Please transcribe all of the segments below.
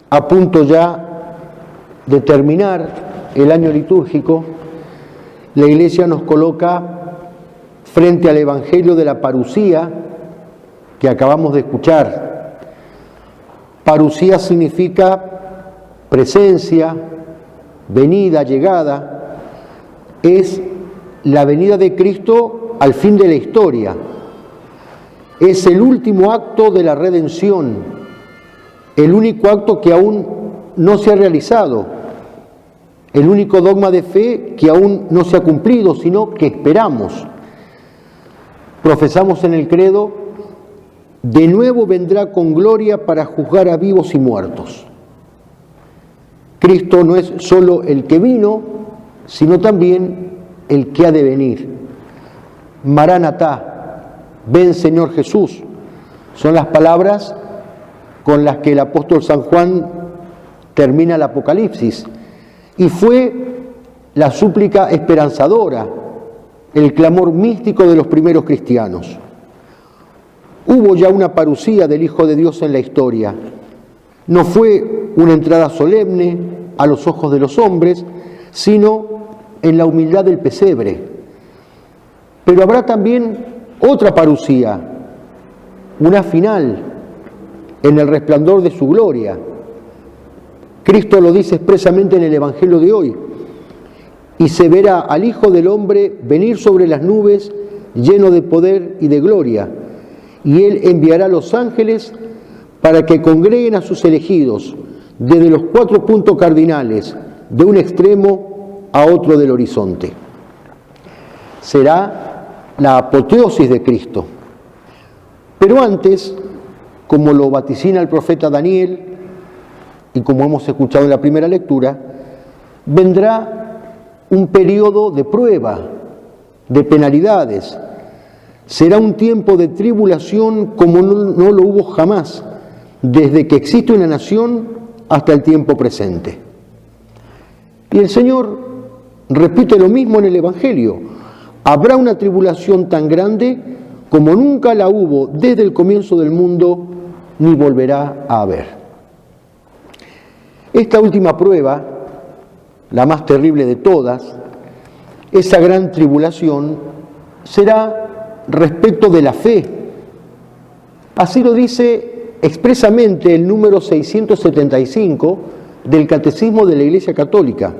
a punto ya de terminar el año litúrgico, la Iglesia nos coloca frente al Evangelio de la parusía que acabamos de escuchar. Parusía significa presencia, venida, llegada. Es la venida de Cristo al fin de la historia. Es el último acto de la redención, el único acto que aún no se ha realizado, el único dogma de fe que aún no se ha cumplido, sino que esperamos. Profesamos en el credo: de nuevo vendrá con gloria para juzgar a vivos y muertos. Cristo no es solo el que vino, sino también el que ha de venir. Maranatá, ven Señor Jesús, son las palabras con las que el apóstol San Juan termina el Apocalipsis, y fue la súplica esperanzadora, el clamor místico de los primeros cristianos. Hubo ya una parusía del Hijo de Dios en la historia. No fue una entrada solemne a los ojos de los hombres, sino en la humildad del pesebre. Pero habrá también otra parusía, una final, en el resplandor de su gloria. Cristo lo dice expresamente en el Evangelio de hoy: y se verá al Hijo del Hombre venir sobre las nubes, lleno de poder y de gloria, y Él enviará a los ángeles para que congreguen a sus elegidos desde los 4 puntos cardinales, de un extremo a otro del horizonte. Será la apoteosis de Cristo. Pero antes, como lo vaticina el profeta Daniel, y como hemos escuchado en la primera lectura, vendrá un periodo de prueba, de penalidades. Será un tiempo de tribulación como no lo hubo jamás, desde que existe una nación hasta el tiempo presente. Y el Señor repite lo mismo en el Evangelio: habrá una tribulación tan grande como nunca la hubo desde el comienzo del mundo, ni volverá a haber. Esta última prueba, la más terrible de todas, esa gran tribulación, será respecto de la fe. Así lo dice expresamente el número 675 del Catecismo de la Iglesia Católica.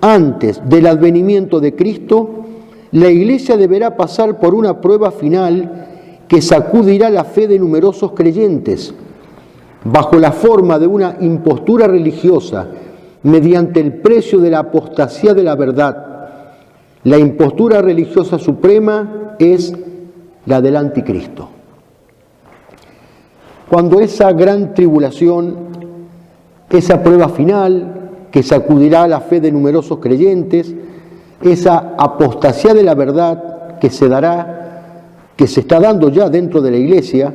Antes del advenimiento de Cristo, la Iglesia deberá pasar por una prueba final que sacudirá la fe de numerosos creyentes, bajo la forma de una impostura religiosa, mediante el precio de la apostasía de la verdad. La impostura religiosa suprema es la del anticristo. Cuando esa gran tribulación, esa prueba final que sacudirá la fe de numerosos creyentes, esa apostasía de la verdad que se dará, que se está dando ya dentro de la Iglesia,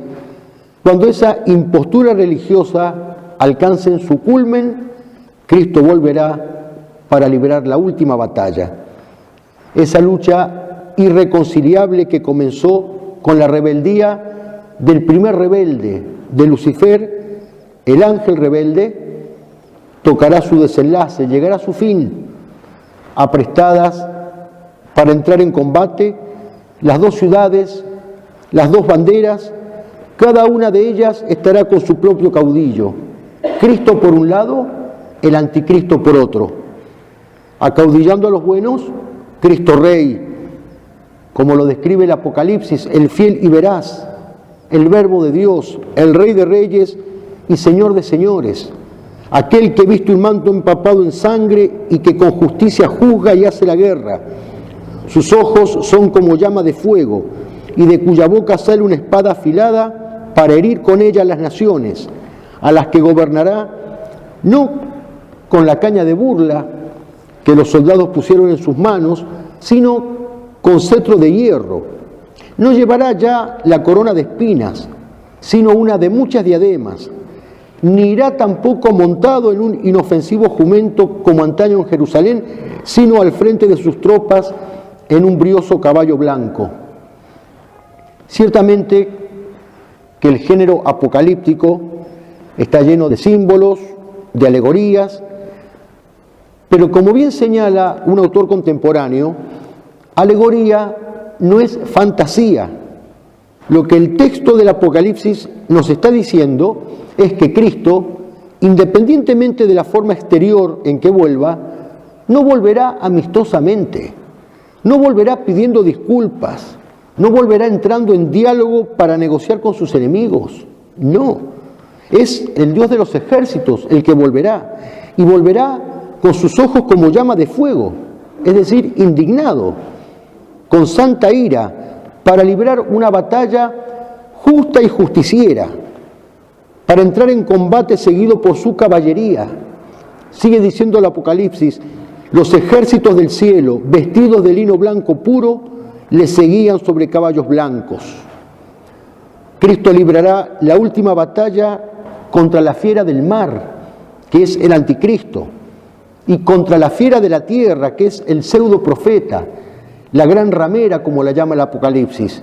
cuando esa impostura religiosa alcance en su culmen, Cristo volverá para librar la última batalla. Esa lucha irreconciliable que comenzó con la rebeldía del primer rebelde, de Lucifer, el ángel rebelde, tocará su desenlace, llegará a su fin, aprestadas para entrar en combate las 2 ciudades, las 2 banderas. Cada una de ellas estará con su propio caudillo. Cristo por un lado, el anticristo por otro. Acaudillando a los buenos, Cristo Rey, como lo describe el Apocalipsis, el fiel y veraz, el Verbo de Dios, el Rey de Reyes y Señor de Señores, aquel que viste un manto empapado en sangre y que con justicia juzga y hace la guerra. Sus ojos son como llama de fuego, y de cuya boca sale una espada afilada para herir con ella a las naciones, a las que gobernará, no con la caña de burla que los soldados pusieron en sus manos, sino con cetro de hierro. No llevará ya la corona de espinas, sino una de muchas diademas. Ni irá tampoco montado en un inofensivo jumento como antaño en Jerusalén, sino al frente de sus tropas en un brioso caballo blanco. Ciertamente que el género apocalíptico está lleno de símbolos, de alegorías, pero como bien señala un autor contemporáneo, alegoría no es fantasía. Lo que el texto del Apocalipsis nos está diciendo es que Cristo, independientemente de la forma exterior en que vuelva, no volverá amistosamente, no volverá pidiendo disculpas, no volverá entrando en diálogo para negociar con sus enemigos. No, es el Dios de los ejércitos el que volverá, y volverá con sus ojos como llama de fuego, es decir, indignado, con santa ira, para librar una batalla justa y justiciera, para entrar en combate seguido por su caballería. Sigue diciendo el Apocalipsis: los ejércitos del cielo, vestidos de lino blanco puro, le seguían sobre caballos blancos. Cristo librará la última batalla contra la fiera del mar, que es el anticristo, y contra la fiera de la tierra, que es el pseudo profeta, la gran ramera, como la llama el Apocalipsis.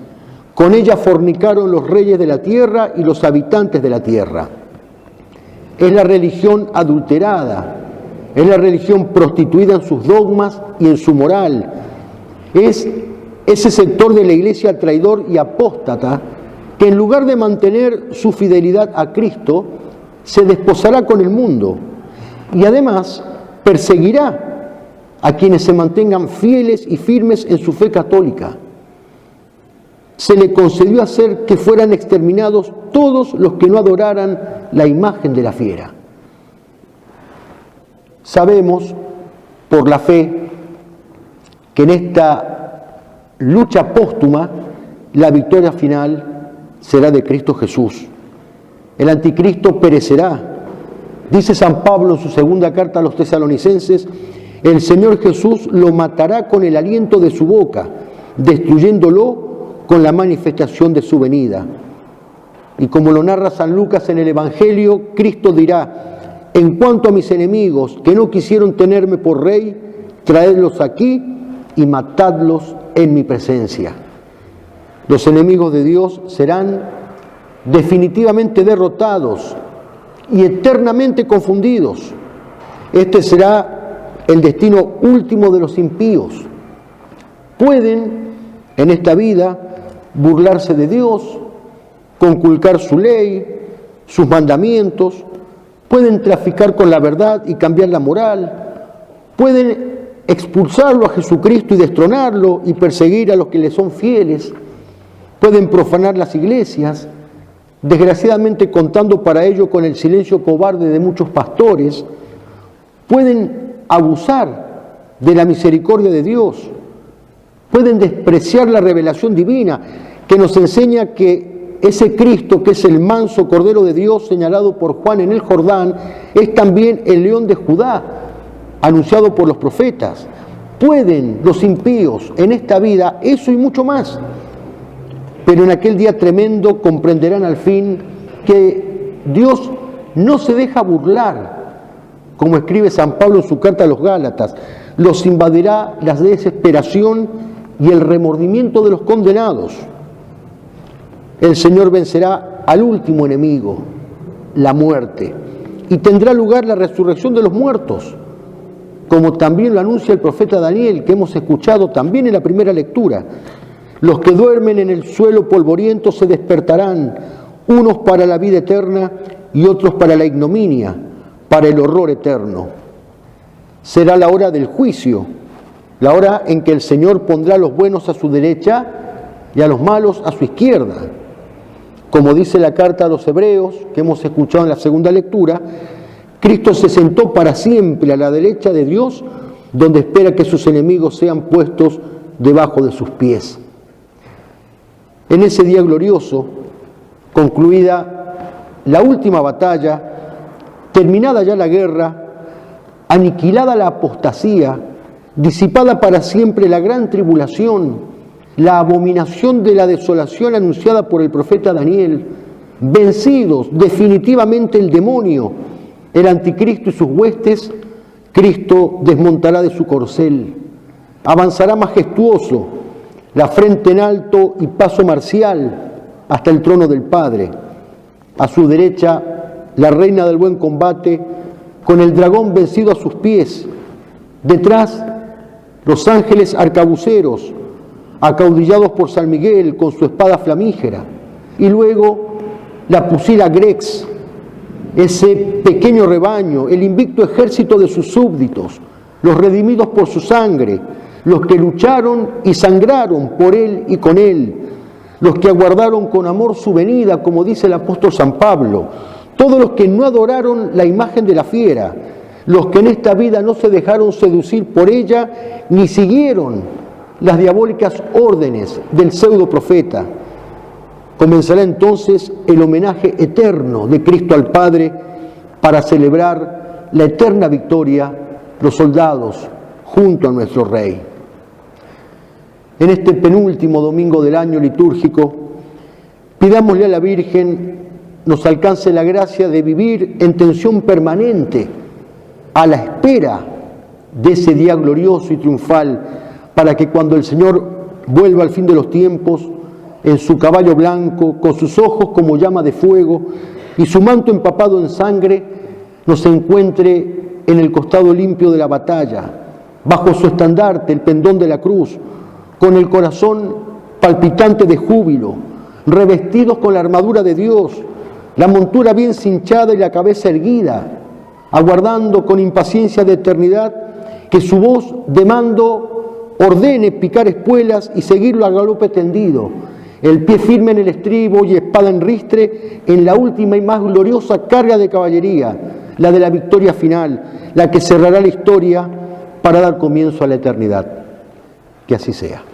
Con ella fornicaron los reyes de la tierra y los habitantes de la tierra. Es la religión adulterada, es la religión prostituida en sus dogmas y en su moral. Es ese sector de la iglesia traidor y apóstata que, en lugar de mantener su fidelidad a Cristo, se desposará con el mundo y además perseguirá a quienes se mantengan fieles y firmes en su fe católica. Se le concedió hacer que fueran exterminados todos los que no adoraran la imagen de la fiera. Sabemos por la fe que en esta lucha póstuma la victoria final será de Cristo Jesús. El anticristo perecerá. Dice San Pablo en su segunda carta a los tesalonicenses: el Señor Jesús lo matará con el aliento de su boca, destruyéndolo con la manifestación de su venida. Y como lo narra San Lucas en el Evangelio, Cristo dirá: en cuanto a mis enemigos que no quisieron tenerme por rey, traedlos aquí y matadlos en mi presencia. Los enemigos de Dios serán definitivamente derrotados y eternamente confundidos. Este será el destino último de los impíos. Pueden en esta vida burlarse de Dios, conculcar su ley, sus mandamientos, pueden traficar con la verdad y cambiar la moral, pueden expulsarlo a Jesucristo y destronarlo y perseguir a los que le son fieles, pueden profanar las iglesias, desgraciadamente contando para ello con el silencio cobarde de muchos pastores, pueden abusar de la misericordia de Dios, pueden despreciar la revelación divina que nos enseña que ese Cristo, que es el manso Cordero de Dios señalado por Juan en el Jordán, es también el León de Judá, anunciado por los profetas. Pueden los impíos en esta vida eso y mucho más, pero en aquel día tremendo comprenderán al fin que Dios no se deja burlar. Como escribe San Pablo en su carta a los Gálatas, los invadirá la desesperación y el remordimiento de los condenados. El Señor vencerá al último enemigo, la muerte, y tendrá lugar la resurrección de los muertos, como también lo anuncia el profeta Daniel, que hemos escuchado también en la primera lectura. Los que duermen en el suelo polvoriento se despertarán, unos para la vida eterna y otros para la ignominia, para el horror eterno. Será la hora del juicio, la hora en que el Señor pondrá a los buenos a su derecha y a los malos a su izquierda. Como dice la carta a los Hebreos, que hemos escuchado en la segunda lectura, Cristo se sentó para siempre a la derecha de Dios, donde espera que sus enemigos sean puestos debajo de sus pies. En ese día glorioso, concluida la última batalla, terminada ya la guerra, aniquilada la apostasía, disipada para siempre la gran tribulación, la abominación de la desolación anunciada por el profeta Daniel, vencidos definitivamente el demonio, el anticristo y sus huestes, Cristo desmontará de su corcel, avanzará majestuoso, la frente en alto y paso marcial hasta el trono del Padre. A su derecha la reina del buen combate, con el dragón vencido a sus pies. Detrás, los ángeles arcabuceros, acaudillados por San Miguel con su espada flamígera. Y luego, la pusila Grex, ese pequeño rebaño, el invicto ejército de sus súbditos, los redimidos por su sangre, los que lucharon y sangraron por él y con él, los que aguardaron con amor su venida, como dice el apóstol San Pablo, todos los que no adoraron la imagen de la fiera, los que en esta vida no se dejaron seducir por ella, ni siguieron las diabólicas órdenes del pseudo profeta. Comenzará entonces el homenaje eterno de Cristo al Padre para celebrar la eterna victoria, los soldados junto a nuestro Rey. En este penúltimo domingo del año litúrgico, pidámosle a la Virgen nos alcance la gracia de vivir en tensión permanente a la espera de ese día glorioso y triunfal, para que cuando el Señor vuelva al fin de los tiempos, en su caballo blanco, con sus ojos como llama de fuego y su manto empapado en sangre, nos encuentre en el costado limpio de la batalla, bajo su estandarte, el pendón de la cruz, con el corazón palpitante de júbilo, revestidos con la armadura de Dios, la montura bien cinchada y la cabeza erguida, aguardando con impaciencia de eternidad que su voz de mando ordene picar espuelas y seguirlo a galope tendido, el pie firme en el estribo y espada en ristre en la última y más gloriosa carga de caballería, la de la victoria final, la que cerrará la historia para dar comienzo a la eternidad. Que así sea.